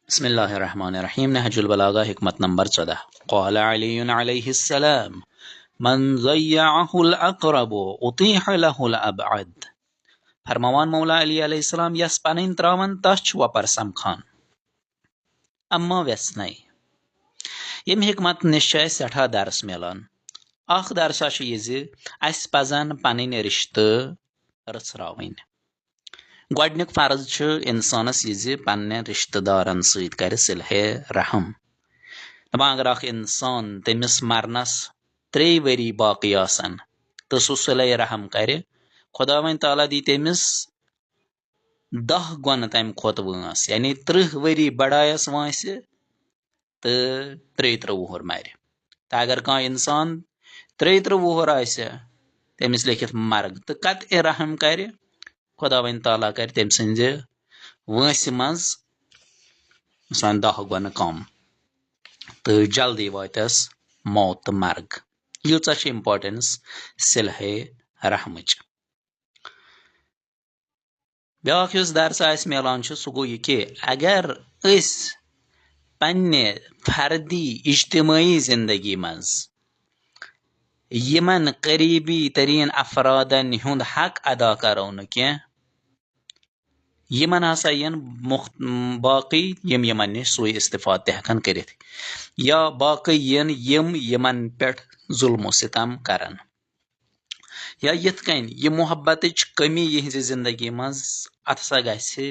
بسم اللہ الرحمن الرحیم نہج البلاغہ حکمت نمبر 14 قال علی علیہ السلام من ضیعہ الاقرب اطیح له الابعد فرماوان مولا علی علیہ السلام یس پنن تراون تچ وپر سمکھان اما ویسنے یم حکمت نش سٹھا درس ملان اخ درسا اس پزن پنن رشتہ رژراوین گۄڈنیُک فرض چھُ انسانس یہِ پننٮ۪ن رشتہ دارن سۭتۍ کرِ صلح رحم دپان اگر اکھ انسان تٔمِس مرنس 3 ؤری باقی آسن تہٕ سُہ صلح رحم کرِ خۄداوند تعالیٰ دی تٔمِس 10 گۄنہٕ تمہِ کھۄتہٕ وٲنٛس یعنی 30 ؤری بڑایس وٲنٛسہِ تہٕ 33 وُہُر مرِ تہٕ اگر کانٛہہ انسان 33 وُہُر آسہِ تٔمِس لیکھِتھ مرگ تہٕ قطعِ رحم کرِ خۄداوند تعالیٰ کرِ تٔمۍ سٕنٛزِ وٲنٛسہِ منٛز مثلاً 10 گۄنہٕ کم تہٕ جلدی واتٮ۪س موت تہٕ مرگ ییٖژاہ چھِ امپاٹنس صلح رحمٕچ بیاکھ یُس درس آسہِ میلان چھُ سُہ گوٚو یہِ کہِ اگر أسۍ پننہِ فردی اجتمٲعی زندگی منٛز یمن قریبی ترین افرادن ہُنٛد حق ادا کرو نہٕ کینٛہہ یمن ہسا ین باقی یم یمن نش سُے استفاد تہِ ہٮ۪کن کٔرِتھ یا باقی ین یم یمن پٮ۪ٹھ ظلم و ستم کرن یا یِتھ کٔنۍ یہِ محبتٕچ کمی یِہنٛزِ زندگی منٛز اتھ ہسا گژھِ